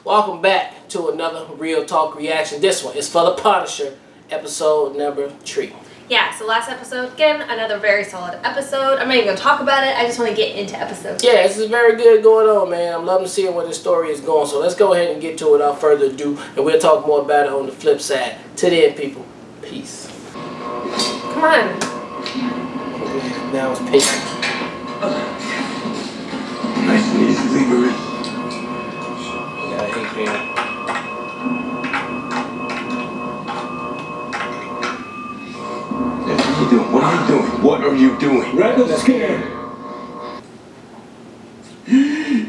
Welcome back to another Real Talk reaction. This one is for the Punisher, episode number 3. Yeah, so last episode, again, another very solid episode. I'm not even going to talk about it. I just want to get into episode 2. Yeah, this is very good going on, man. I'm loving seeing where the story is going. So let's go ahead and get to it without further ado. And we'll talk more about it on the flip side. To the end, people. Peace. Come on. Now it's peace. Nice and easy, Marie. Yeah, I hate that. What are you doing? What are you doing? Let's get it.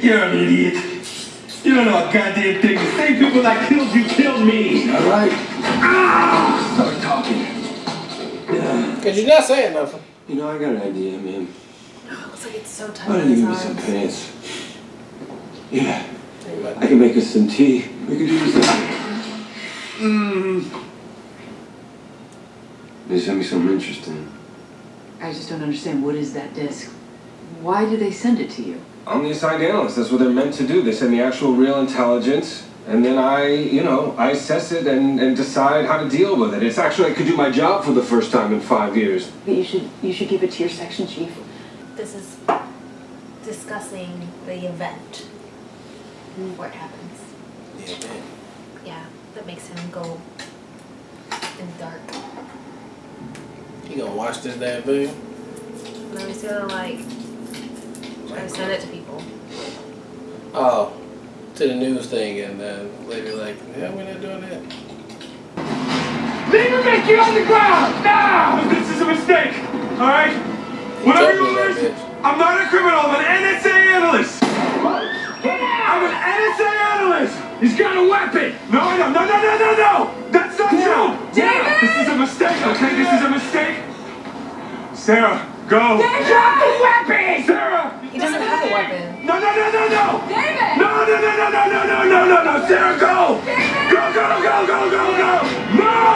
You're an idiot. You don't know a goddamn thing. The same people that killed you killed me. All right. Start talking. Because you're not saying nothing. You know, I got an idea, man. Oh, looks like it's so tight. Why don't you give me some pants? Yeah. I can make us some tea. We can do something. They sent me something interesting. I just don't understand. What is that disc? Why did they send it to you? I'm the assigned analyst. That's what they're meant to do. They send me actual real intelligence, and then I assess it and decide how to deal with it. It's actually, I could do my job for the first time in 5 years. But you should give it to your section chief. This is discussing the event. What happens. Yeah, man. Yeah, that makes him go in the dark. You gonna watch this damn thing? No, he's gonna try to send it to people. Oh, to the news thing, and then later like, yeah, we're not doing that. Leave him and get on the ground now! This is a mistake, all right? Whatever you learn, I'm not a criminal. I'm an NSA analyst. I'm an NSA analyst. He's got a weapon. No. That's not true. David! This is a mistake, okay? This is a mistake. Sarah, go. David! Drop the weapon! Sarah! He doesn't have a weapon. No. David! No. Sarah, go. David! Go. No!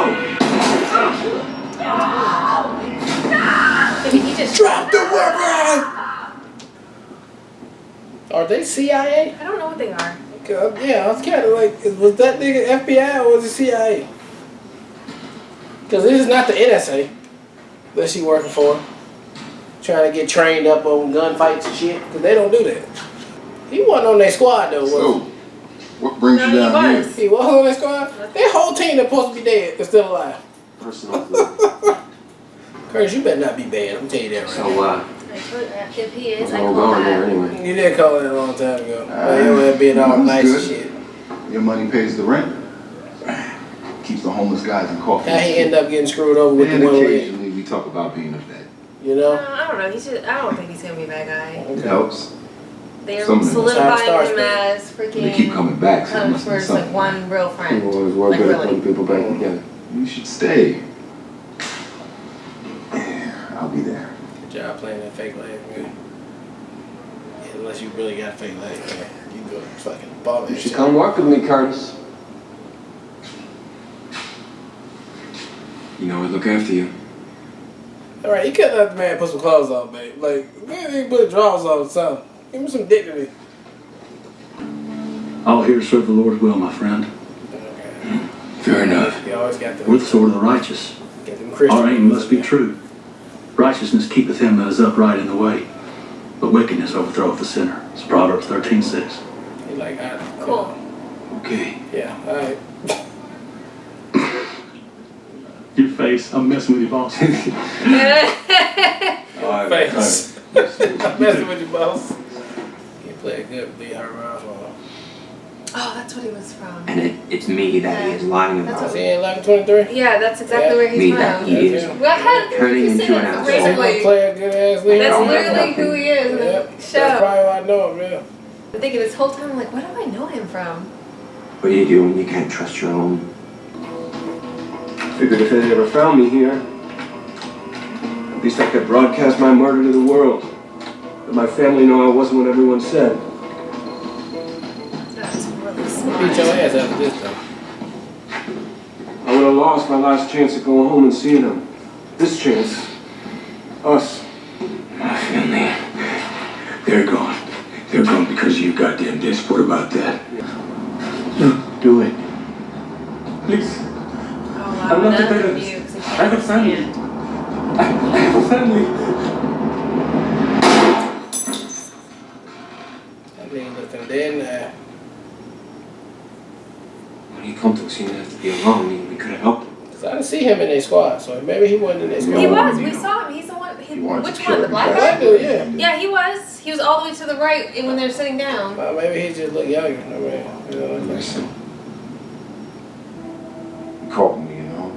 Maybe he just Drop the weapon! Are they CIA? I don't know what they are. Yeah, I was kind of like, was that nigga FBI or was it CIA? Because this is not the NSA that she working for. Trying to get trained up on gunfights and shit. Because they don't do that. He wasn't on their squad though, was So, what brings No, you he down was. here? he? He was on their squad? Their whole team that's supposed to be dead is still alive. Personal. Curtis, you better not be bad. I'm telling you that right now. If he is, I We'll call go in there that. anyway. You did call it a long time ago. Well, you were being all That's nice and good. shit. Your money pays the rent. Keeps the homeless guys in coffee. How he end up getting screwed over with And the one leg? occasionally we talk about being a vet. You know? I don't know. I don't think he's gonna be a bad guy. It helps. They're Some of them. solidifying him as freaking. They keep coming back. So it must be first, something. one real friend. People always work Like, better really. putting people back together. You should stay. Yeah, I'll be there. Good job playing that fake leg, man. Yeah, unless you really got a fake leg, man. You go fucking ball You that should shit. come work with me, Curtis. You know, I look after you. Alright, you couldn't let the man put some clothes on, babe. Like, man, he put drawers on or something. Give him some dignity. All here to serve the Lord's will, my friend. Fair enough. You always got We're the the sword of the righteous. get them Christian. Our aim must be true. Righteousness keepeth him that is upright in the way, but wickedness overthroweth the sinner. It's Proverbs 13:6. He like, Cool. Okay. Yeah, alright. Your face, I'm messing with you, boss. Face. I'm messing with you, boss. You play good, be her around. Oh, that's what he was from. And it's me that he is lying That's about. See, 1123? Yeah, that's exactly where he's Me from. that he is What had turning you into said an it asshole. recently? Play a good ass leader. That's don't literally have who he is in the Yep. That's show. probably why I know him, man. I'm thinking this whole time, I'm like, where do I know him from? What do you do when you can't trust your own? Figured if they ever found me here, at least I could broadcast my murder to the world. Let my family know I wasn't what everyone said. That's really Beat smart. your ass after this, though. I would have lost my last chance at going home and seeing them. This chance, us. My family, they're gone. They're gone because you goddamn disc. What about that? Do it. Please. Oh, I'm not the another terrorist. view, 'cause he I have a family. can't. I have a family. That nigga looking dead now. When you come to us, you didn't have to be alone. We could have helped him. Cause I didn't see him in their squad, so maybe he wasn't in their squad. He was. We saw him. He's the one. wanted to Which kill one? The black everybody. guy? Black dude, yeah. Yeah, he was. He was all the way to the right when they were sitting down. Well, maybe he just looked younger. I mean, you know, like, Listen. He called me, you know.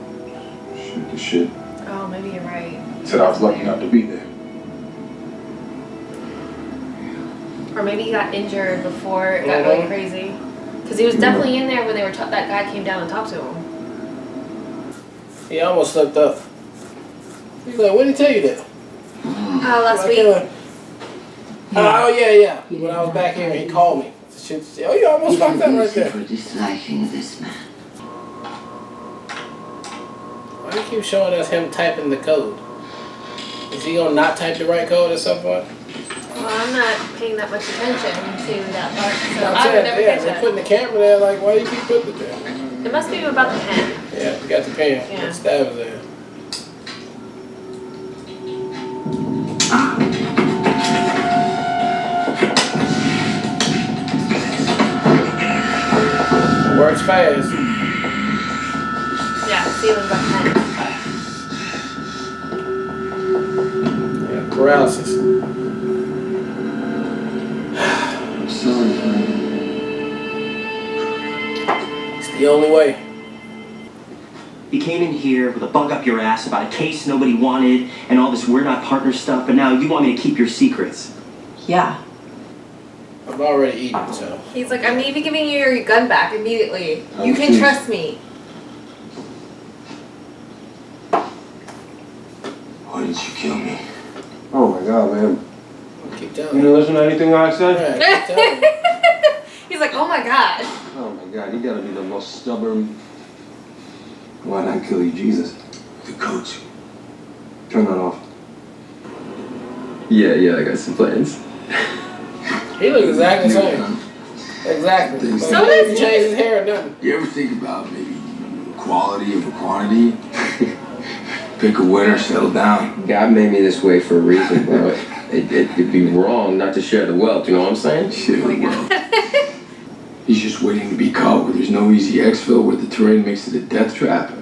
Shoot the shit. Oh, maybe you're right. Said I was lucky not to be there. Or maybe he got injured before it got really crazy. Because he was definitely in there when they were that guy came down and talked to him. he almost slipped up. He's like, when did he tell you that? Last week. Oh, yeah. When I was back here, he called me. Oh, you almost fucked up right there. For disliking this man. Why do you keep showing us him typing the code? Is he gonna not type the right code at some point? Well, I'm not paying that much attention to that part, so I'm I would saying, never yeah, catch they're that. putting the camera there, like, why do you keep putting it there? It must be about the pen. Yeah, you got the pen. Yeah. The stabs there. Works fast. Yeah, sealing about the pen. Yeah, paralysis. I'm sorry, Frank. It's the only way. You came in here with a bug up your ass about a case nobody wanted and all this we're not partners stuff, but now you want me to keep your secrets. Yeah. I've already eaten, so. He's like, I'm even giving you your gun back immediately. You can please. trust me. Why did you kill me? Oh my God, man. I'll keep You telling you. didn't listen to anything I said? Right, keep telling you. He's like, oh my god. Oh my God, you gotta be the most stubborn. Why not kill you, Jesus? The coach. Turn that off. Yeah, I got some plans. He looks exactly the same. Exactly. So Like, does he didn't he. change his hair or nothing. You ever think about maybe quality over quantity? Pick a winner, settle down. God made me this way for a reason, bro. It'd be wrong not to share the wealth, you know what I'm saying? Shit, well. He's just waiting to be caught where there's no easy exfil, where the terrain makes it a death trap.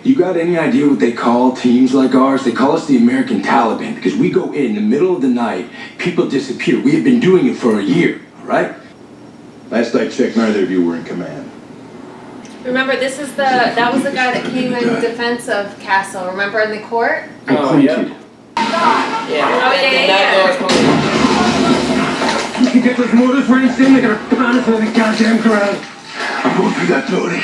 You got any idea what they call teams like ours? They call us the American Taliban because we go in the middle of the night, people disappear. We have been doing it for a year, all right? Last I checked, neither of you were in command. Remember, that was the guy that came in defense of Castle. Remember in the court? Oh, yeah. Yeah. Oh, yeah. You can get those mortars ranced in, they're gonna pound us into the goddamn ground. I'm going through that building.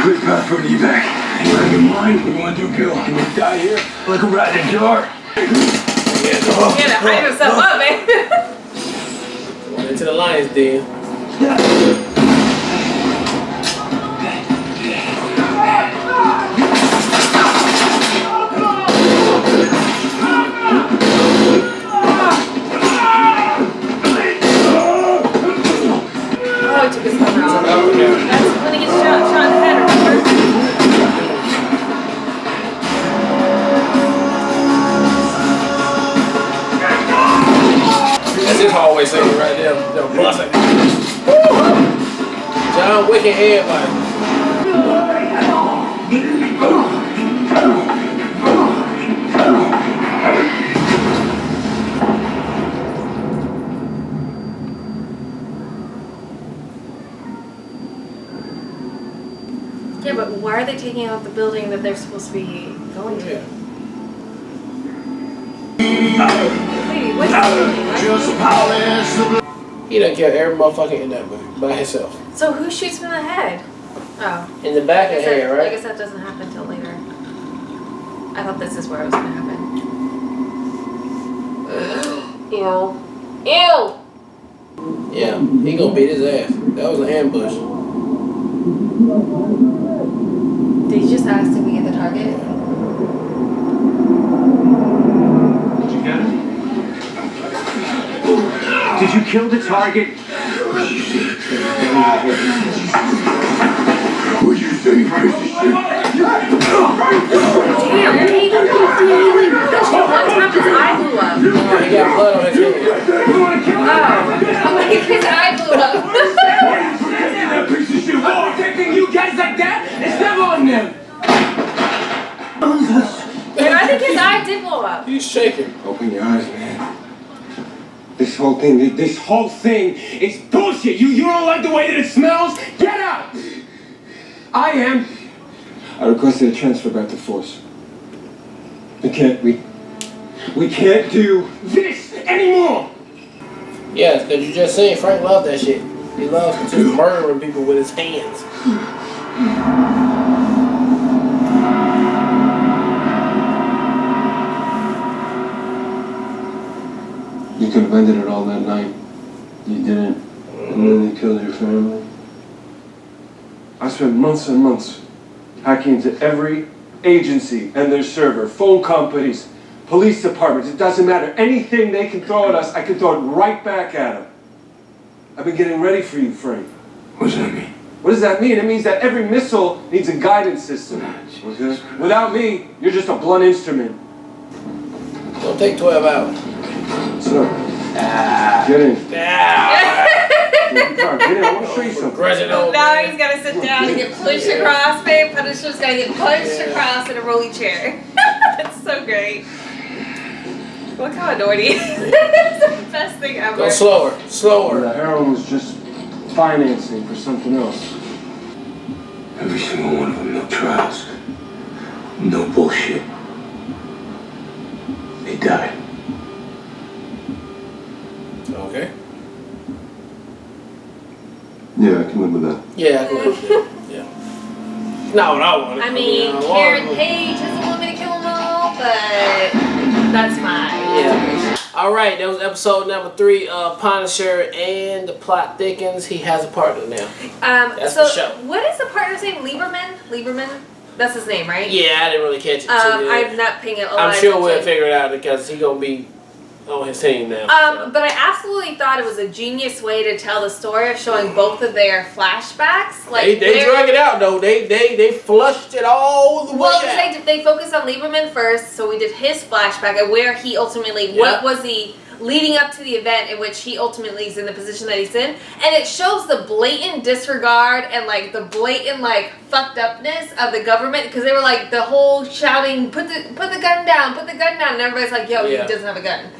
Clear path for an evac. You out of your mind? What do you want to do, Bill? You want to die here? Like a rat in a jar? He's gonna hype himself up, man. Went into the lion's den. Oh, he took his thumb out. Oh, yeah. That's when he gets shot in the head, remember? That's his hallway scene right there. They're busting. John Wick and everybody. Yeah, but why are they taking out the building that they're supposed to be going to? Yeah. Wait, what's the building? He done killed every motherfucker in that movie by himself. So who shoots him in the head? Oh. In the back of the head, I right? guess that doesn't happen till later. I thought this is where it was gonna happen. Ew. Ew! Yeah, he gonna beat his ass. That was an ambush. Did you just ask if we get the target? Did you get it? Did you kill the target? He got blood on his head. His eye blew up. That piece of shit war protecting you guys like that? It's never on them. And I think his eye did blow up. He's shaking. Open your eyes, man. This whole thing is bullshit. You don't like the way that it smells? Get out! I requested a transfer back to Force. We can't do this anymore! Yes, because you just saying Frank loved that shit. He loves just murdering people with his hands. You could have ended it all that night. You didn't. And then they killed your family. I spent months and months hacking into every agency and their server, phone companies, police departments. It doesn't matter. Anything they can throw at us, I can throw it right back at them. I've been getting ready for you, Frank. What does that mean? What does that mean? It means that every missile needs a guidance system. Okay? Without me, you're just a blunt instrument. It'll take 12 hours. So, get in. Get in. I want to show you something. Now he's got to sit down and get pushed across, babe. Punisher's got to get pushed across in a rolly chair. That's so great. Look how annoyed he is. It's the best thing ever. Go slower. Slower. The heroin was just financing for something else. Every single one of them, no trials. No bullshit. They died. Okay. Yeah, I can live with that. Yeah, I can live with that. Yeah. Not what I wanted. I mean, Karen Page doesn't want me to kill them all, but that's mine. Yeah. All right, that was episode number 3 of Punisher, and the plot thickens. He has a partner now. That's so the show. What is the partner's name? Lieberman? That's his name, right? Yeah, I didn't really catch it. I'm not paying it a lot I'm sure we'll attention. figure it out because he's gonna be on his team now. But I absolutely thought it was a genius way to tell the story of showing both of their flashbacks. Like they drug it out though. They flushed it all the way well, out. they focused on Lieberman first, so we did his flashback of where he ultimately what was the leading up to the event in which he ultimately is in the position that he's in, and it shows the blatant disregard and like the blatant like fucked upness of the government, because they were like the whole shouting put the gun down, and everybody's like, yo, he doesn't have a gun.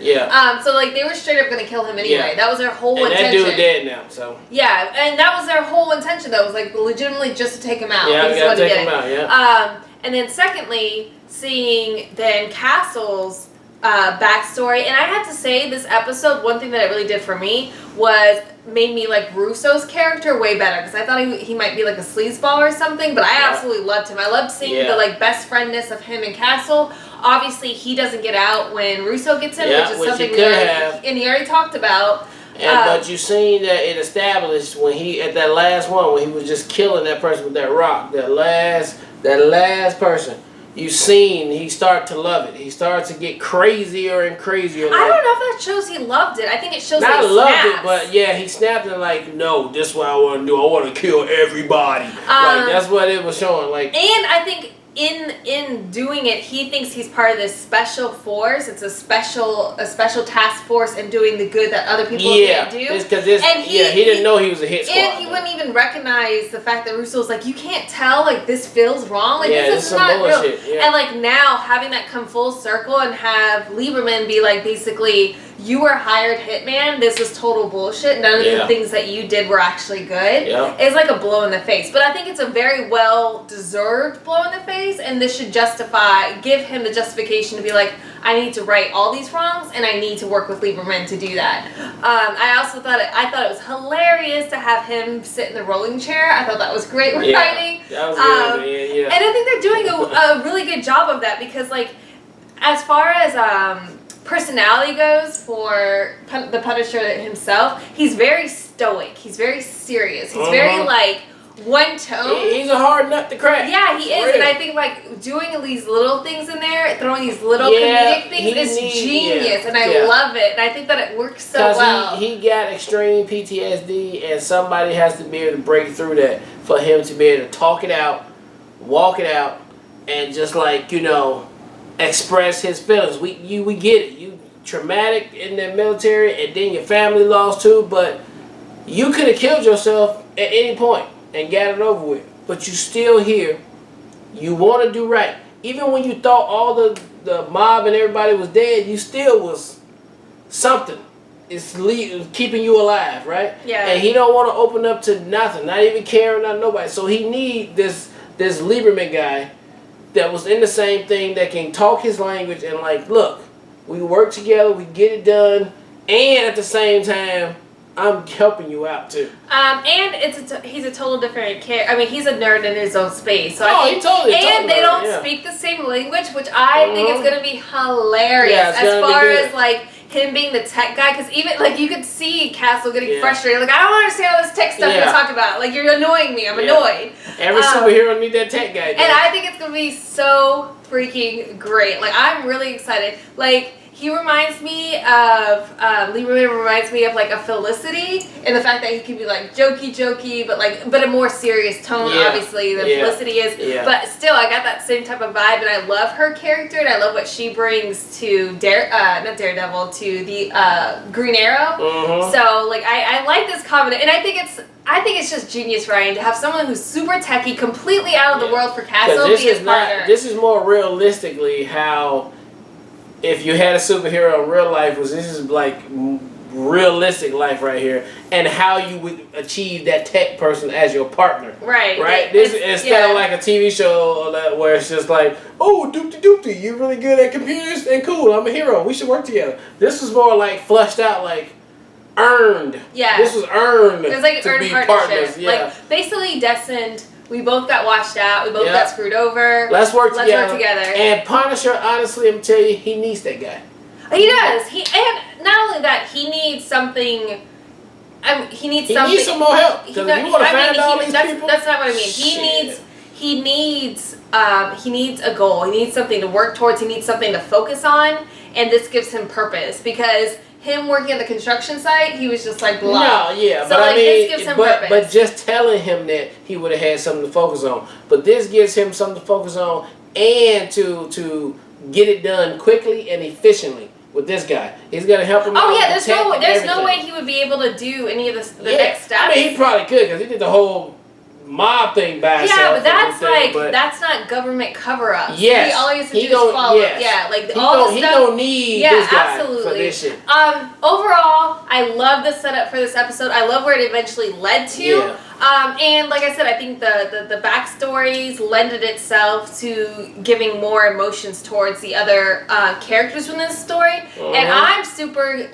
So like they were straight up gonna kill him anyway. That was their whole intention. And that dude dead now, so yeah, and that was their whole intention though, was like legitimately just to take him out. Yeah, gotta take him out. And then secondly, seeing then Castle's backstory, and I have to say this episode, one thing that it really did for me was made me like Russo's character way better, because I thought he might be like a sleazeball or something, but I absolutely loved him. I loved seeing the like best friendness of him and Castle. Obviously he doesn't get out when Russo gets in, which is something and he already talked about. But you seen that it established when he at that last one when he was just killing that person with that rock, that last person. You seen he start to love it. He starts to get crazier and crazier. I don't know if that shows he loved it. I think it shows not that he loved snaps. it, but yeah, he snapped and like, no, this is what I want to do. I want to kill everybody. Like that's what it was showing. Like, and I think in doing it, he thinks he's part of this special force. It's a special task force and doing the good that other people can't do. He didn't know he was a hit squad. And he wouldn't even recognize the fact that Russo was like, you can't tell, like, this feels wrong. Like, this is not bullshit. real. And, like, now, having that come full circle and have Lieberman be like, basically, you were hired hitman, this is total bullshit, none of the things that you did were actually good. It's like a blow in the face. But I think it's a very well-deserved blow in the face, and this should give him the justification to be like, I need to right all these wrongs, and I need to work with Lieberman to do that. I also thought it was hilarious to have him sit in the rolling chair. I thought that was great writing. That was good, And I think they're doing a really good job of that, because, like, as far as personality goes for the Punisher himself, he's very stoic. He's very serious. He's very, like, one tone. He's a hard nut to crack. Yeah, he is. And I think, like, doing these little things in there, throwing these little comedic things is genius. And I love it. And I think that it works so well. He got extreme PTSD, and somebody has to be able to break through that for him to be able to talk it out walk it out, and just like, you know, express his feelings. We get it. You traumatic in the military, and then your family lost too, but you could have killed yourself at any point and got it over with. But you still here. You want to do right. Even when you thought all the mob and everybody was dead, you still was something. It's keeping you alive, right? Yeah. And he don't want to open up to nothing, not even caring, not nobody. So he need this Lieberman guy that was in the same thing, that can talk his language and like, look, we work together, we get it done, and at the same time, I'm helping you out too. And he's a total different character. I mean, he's a nerd in his own space. So he totally. And they don't speak the same language, which I think is gonna be hilarious. Yeah, as far as like him being the tech guy, because even like you could see Castle getting frustrated. Like, I don't understand all this tech stuff you're talking about. Like, you're annoying me. I'm annoyed. Every superhero need that tech guy. And I think it's gonna be so freaking great. Like, I'm really excited. Like, he reminds me of, Lieberman reminds me of like a Felicity, and the fact that he can be like jokey, but a more serious tone, obviously, than Felicity is. Yeah. But still, I got that same type of vibe, and I love her character, and I love what she brings to not Daredevil, to the Green Arrow. Mm-hmm. So like, I like this combination, and I think it's just genius, Ryan, to have someone who's super techie, completely out of the world for Castle be his partner. This is more realistically how. If you had a superhero in real life, this is like realistic life right here, and how you would achieve that tech person as your partner. Right. This instead of like a TV show where it's just like, oh, doopty, you're really good at computers and cool. I'm a hero. We should work together. This was more like flushed out, like earned. Yeah. This was earned. It was like to earned be partnership. Partners. Yeah. Like basically destined. We both got washed out. We both got screwed over. Let's work together. And Punisher, honestly, I'm telling you, he needs that guy. He does. And not only that, he needs something. He needs some more help. Because you want to find all these people. That's not what I mean. He needs a goal. He needs something to work towards. He needs something to focus on, and this gives him purpose because. Him working at the construction site, he was just like blah. No, yeah, so but like, I mean, this gives him purpose. But just telling him that he would have had something to focus on. But this gives him something to focus on and to get it done quickly and efficiently with this guy. He's gonna help him. Oh yeah, there's no way he would be able to do any of the next steps. I mean, he probably could because he did the whole mob thing by himself. Yeah, but that's not government cover up. Yes, all he has to do is follow. Yes. Yeah, like all the stuff. He don't need this guy for this shit. Overall, I love the setup for this episode. I love where it eventually led to. Yeah. And like I said, I think the backstories lended itself to giving more emotions towards the other characters in this story. And I'm super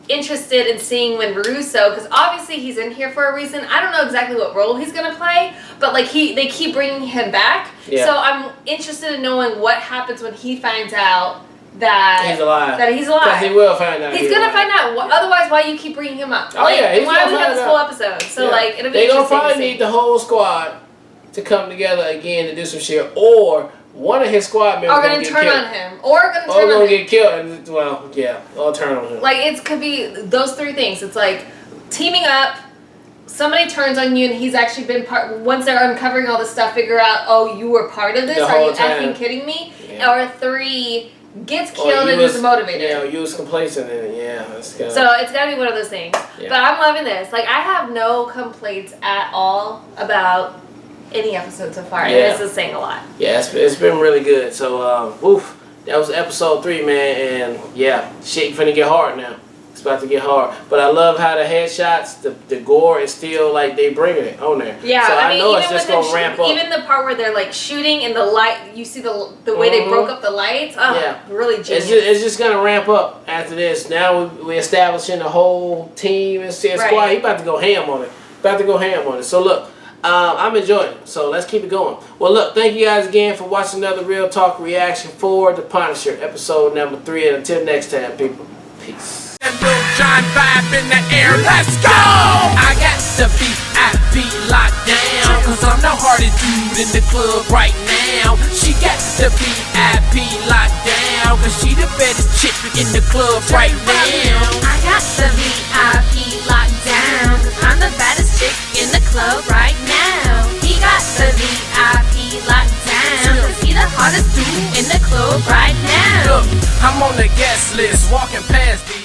interested in seeing when Russo, because obviously he's in here for a reason. I don't know exactly what role he's gonna play, but they keep bringing him back. Yeah. So I'm interested in knowing what happens when he finds out that he's alive. Because he will find out. He's gonna find out. Otherwise, why you keep bringing him up? Oh yeah, he's why we have this whole episode? So it'll be. They gonna probably need the whole squad to come together again to do some shit, or one of his squad members are gonna turn on him, or gonna get killed. And, well, yeah, or turn on him. Like it could be those three things. It's like teaming up. Somebody turns on you, and he's actually been part. Once they're uncovering all this stuff, figure out, oh, you were part of this. Are you effing kidding me? Yeah. Or 3 gets killed and is motivated. Yeah, you was complacent in it. Yeah, that's good. So it's gotta be one of those things. Yeah. But I'm loving this. Like I have no complaints at all about any episode so far. Yeah. And this is saying a lot. Yeah, it's been really good. So, that was episode 3, man. And yeah, shit finna get hard now. It's about to get hard. But I love how the headshots, the gore is still like they bringing it on there. Yeah, so I know it's just gonna ramp up. Even the part where they're like shooting and the light, you see the way they broke up the lights. Oh, yeah, really genius. It's just gonna ramp up after this. Now we establishing the whole team and squad. He about to go ham on it. So look. I'm enjoying it, so let's keep it going. Well, look, thank you guys again for watching another Real Talk reaction for The Punisher, episode number 3. And until next time, people, peace. John vibe in the air, let's go! I got the VIP locked down, cause I'm the hardest dude in the club right now. She got the VIP locked down, cause she the baddest chick in the club right now. I got the VIP locked down, cause I'm the baddest chick in the club right now. He got the VIP I'm on the guest list, walking past